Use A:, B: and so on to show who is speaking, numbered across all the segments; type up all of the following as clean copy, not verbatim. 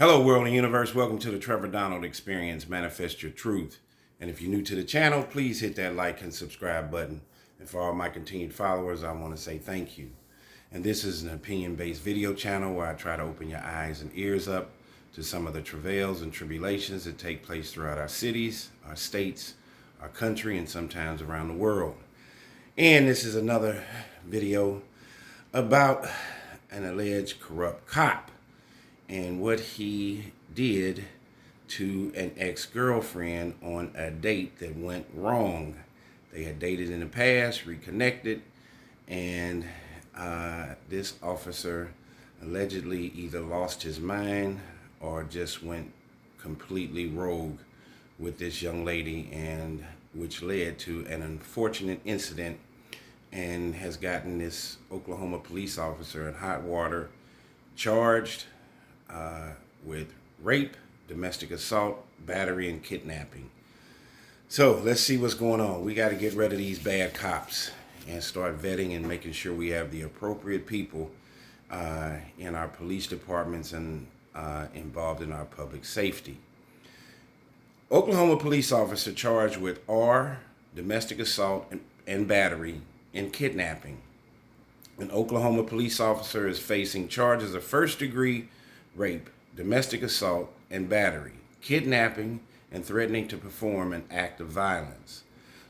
A: Hello, world and universe. Welcome to the Trevor Donald Experience. Manifest your truth. And if you're new to the channel, please hit that like and subscribe button. And for all my continued followers, I want to say thank you. And this is an opinion-based video channel where I try to open your eyes and ears up to some of the travails and tribulations that take place throughout our cities, our states, our country, and sometimes around the world. And this is another video about an alleged corrupt cop and what he did to an ex-girlfriend on a date that went wrong. They had dated in the past, reconnected, and this officer allegedly either lost his mind or just went completely rogue with this young lady, and which led to an unfortunate incident and has gotten this Oklahoma police officer in hot water, charged with rape, domestic assault, battery, and kidnapping. So let's see what's going on. We got to get rid of these bad cops and start vetting and making sure we have the appropriate people in our police departments and involved in our public safety. Oklahoma police officer charged with domestic assault and battery and kidnapping. An Oklahoma police officer is facing charges of first-degree rape, domestic assault, and battery, kidnapping, and threatening to perform an act of violence.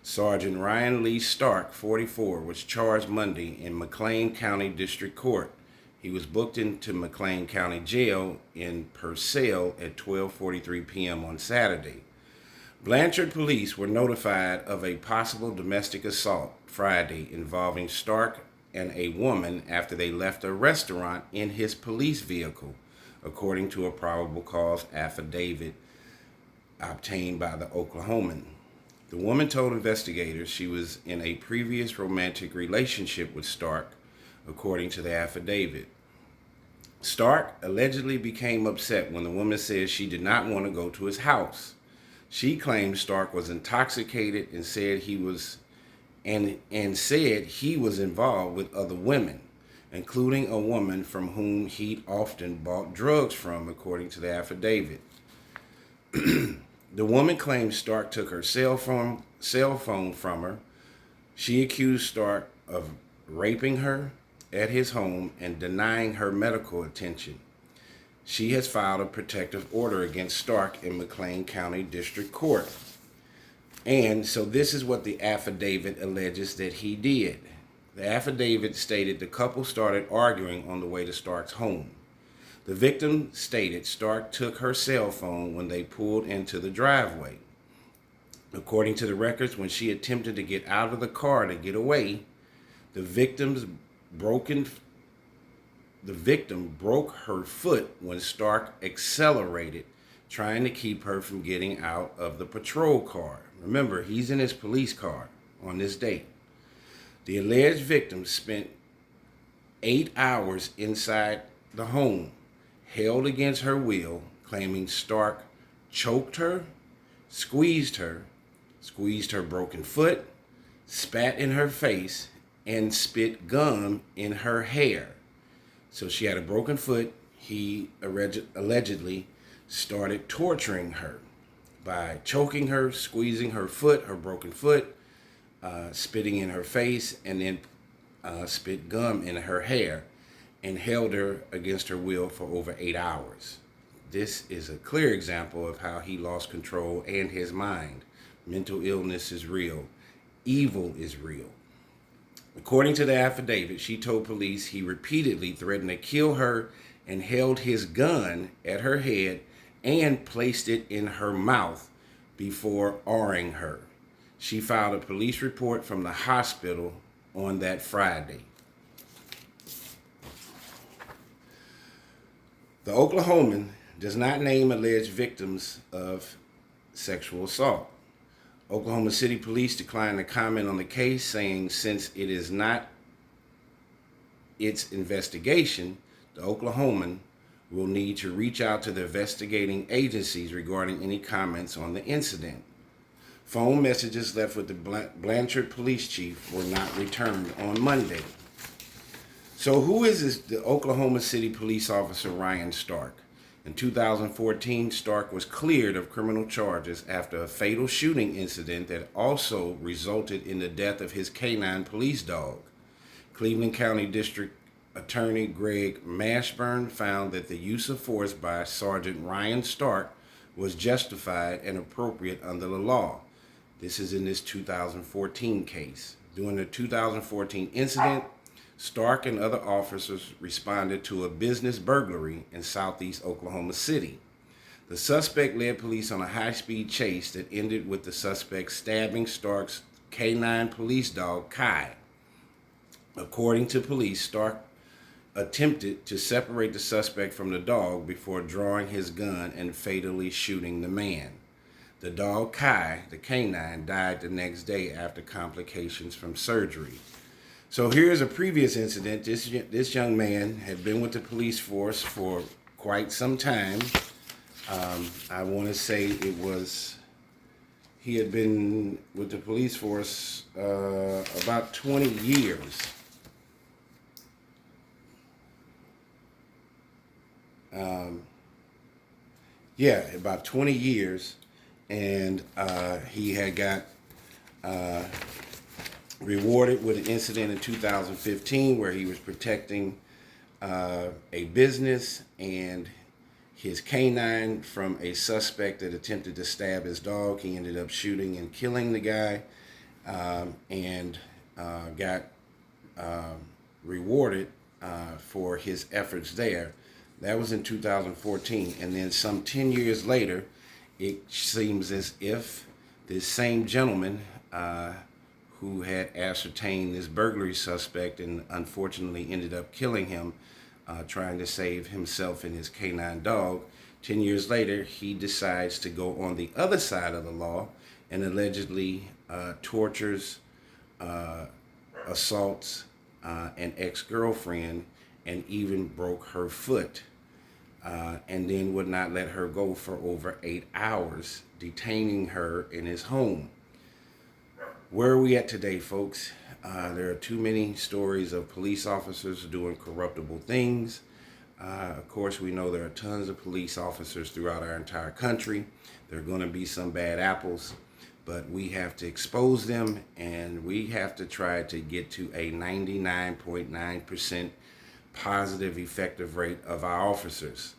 A: Sergeant Ryan Lee Stark, 44, was charged Monday in McLean County District Court. He was booked into McLean County Jail in Purcell at 12:43 p.m. on Saturday. Blanchard police were notified of a possible domestic assault Friday involving Stark and a woman after they left a restaurant in his police vehicle, according to a probable cause affidavit obtained by the Oklahoman. The woman told investigators she was in a previous romantic relationship with Stark, according to the affidavit. Stark allegedly became upset when the woman said she did not want to go to his house. She claimed Stark was intoxicated and said he was involved with other women, including a woman from whom he'd often bought drugs from, according to the affidavit. The woman claimed Stark took her cell phone from her. She accused Stark of raping her at his home and denying her medical attention. She has filed a protective order against Stark in McLean County District Court. And so this is what the affidavit alleges that he did. The affidavit stated the couple started arguing on the way to Stark's home. The victim stated Stark took her cell phone when they pulled into the driveway. According to the records, when she attempted to get out of the car to get away, the victim broke her foot when Stark accelerated, trying to keep her from getting out of the patrol car. Remember, he's in his police car on this date. The alleged victim spent 8 hours inside the home, held against her will, claiming Stark choked her, squeezed her broken foot, spat in her face, and spit gum in her hair. So she had a broken foot. He allegedly started torturing her by choking her, squeezing her foot, her broken foot, spitting in her face, and then spit gum in her hair, and held her against her will for over 8 hours. This is a clear example of how he lost control and his mind. Mental illness is real. Evil is real. According to the affidavit, she told police he repeatedly threatened to kill her and held his gun at her head and placed it in her mouth before awing her. She filed a police report from the hospital on that Friday. The Oklahoman does not name alleged victims of sexual assault. Oklahoma City Police declined to comment on the case, saying since it is not its investigation, the Oklahoman will need to reach out to the investigating agencies regarding any comments on the incident. Phone messages left with the Blanchard police chief were not returned on Monday. So who is this, the Oklahoma City police officer Ryan Stark? In 2014, Stark was cleared of criminal charges after a fatal shooting incident that also resulted in the death of his canine police dog. Cleveland County District Attorney Greg Mashburn found that the use of force by Sergeant Ryan Stark was justified and appropriate under the law. This is in this 2014 case. During the 2014 incident, Stark and other officers responded to a business burglary in southeast Oklahoma City. The suspect led police on a high-speed chase that ended with the suspect stabbing Stark's canine police dog, Kai. According to police, Stark attempted to separate the suspect from the dog before drawing his gun and fatally shooting the man. The dog, Kai, the canine, died the next day after complications from surgery. So here's a previous incident. This young man had been with the police force for quite some time. I want to say he had been with the police force about 20 years. About 20 years. And he had got rewarded with an incident in 2015 where he was protecting a business and his canine from a suspect that attempted to stab his dog. He ended up shooting and killing the guy and got rewarded for his efforts there. That was in 2014. And then some 10 years later, it seems as if this same gentleman who had ascertained this burglary suspect and unfortunately ended up killing him, trying to save himself and his canine dog, 10 years later, he decides to go on the other side of the law and allegedly tortures, assaults an ex-girlfriend and even broke her foot. And then would not let her go for over 8 hours, detaining her in his home. Where are we at today, folks? There are too many stories of police officers doing corruptible things. Of course, we know there are tons of police officers throughout our entire country. There are going to be some bad apples, but we have to expose them, and we have to try to get to a 99.9% positive effective rate of our officers.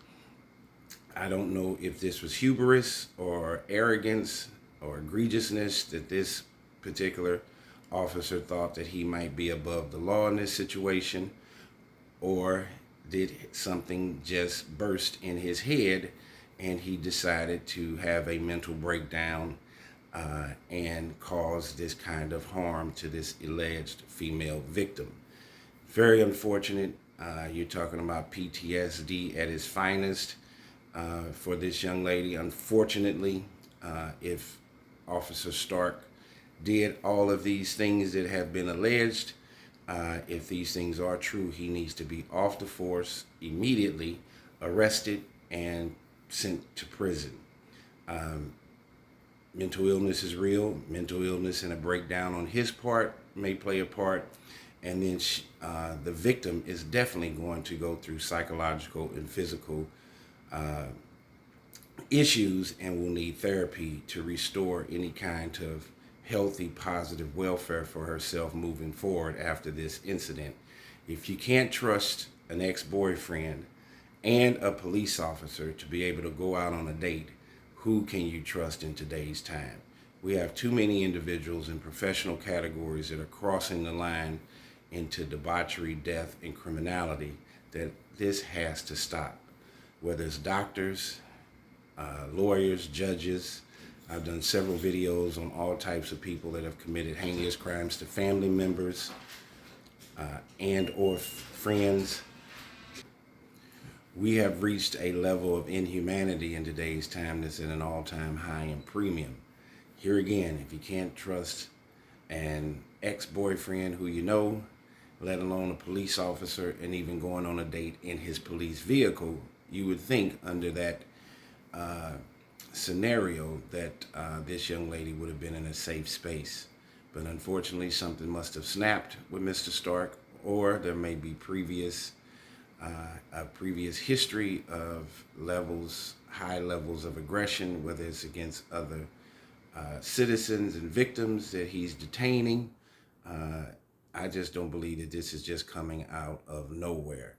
A: I don't know if this was hubris or arrogance or egregiousness that this particular officer thought that he might be above the law in this situation, or did something just burst in his head and he decided to have a mental breakdown and cause this kind of harm to this alleged female victim. Very unfortunate. You're talking about PTSD at its finest for this young lady. Unfortunately, if Officer Stark did all of these things that have been alleged, if these things are true, he needs to be off the force immediately, arrested, and sent to prison. Mental illness is real. Mental illness and a breakdown on his part may play a part. And then the victim is definitely going to go through psychological and physical issues and will need therapy to restore any kind of healthy, positive welfare for herself moving forward after this incident. If you can't trust an ex-boyfriend and a police officer to be able to go out on a date, who can you trust in today's time? We have too many individuals in professional categories that are crossing the line into debauchery, death, and criminality, that this has to stop. Whether it's doctors, lawyers, judges. I've done several videos on all types of people that have committed heinous crimes to family members and or friends. We have reached a level of inhumanity in today's time that's at an all-time high in premium. Here again, if you can't trust an ex-boyfriend who you know, let alone a police officer, and even going on a date in his police vehicle, you would think under that scenario that this young lady would have been in a safe space. But unfortunately, something must have snapped with Mr. Stark, or there may be previous a previous history of high levels of aggression, whether it's against other citizens and victims that he's detaining. Uh, I just don't believe that this is just coming out of nowhere.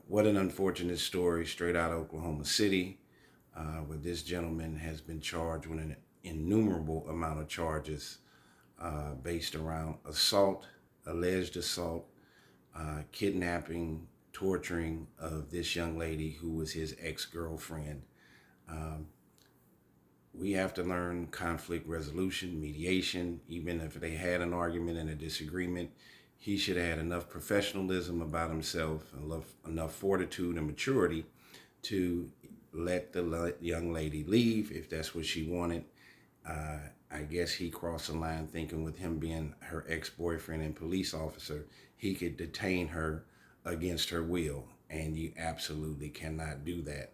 A: What an unfortunate story straight out of Oklahoma City, where this gentleman has been charged with an innumerable amount of charges based around assault, alleged assault, kidnapping, torturing of this young lady who was his ex-girlfriend. Um, we have to learn conflict resolution, mediation. Even if they had an argument and a disagreement, he should have had enough professionalism about himself, enough fortitude and maturity to let the young lady leave if that's what she wanted. I guess he crossed the line thinking with him being her ex-boyfriend and police officer, he could detain her against her will. And you absolutely cannot do that.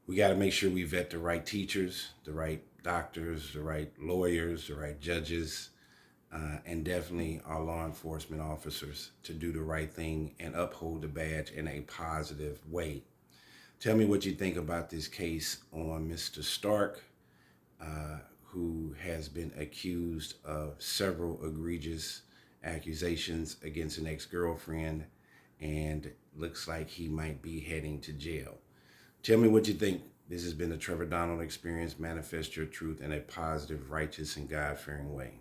A: We got to make sure we vet the right teachers, the right doctors, the right lawyers, the right judges, and definitely our law enforcement officers to do the right thing and uphold the badge in a positive way. Tell me what you think about this case on Mr. Stark, who has been accused of several egregious accusations against an ex-girlfriend and looks like he might be heading to jail. Tell me what you think. This has been the Trevor Donald Experience. Manifest your truth in a positive, righteous, and God-fearing way.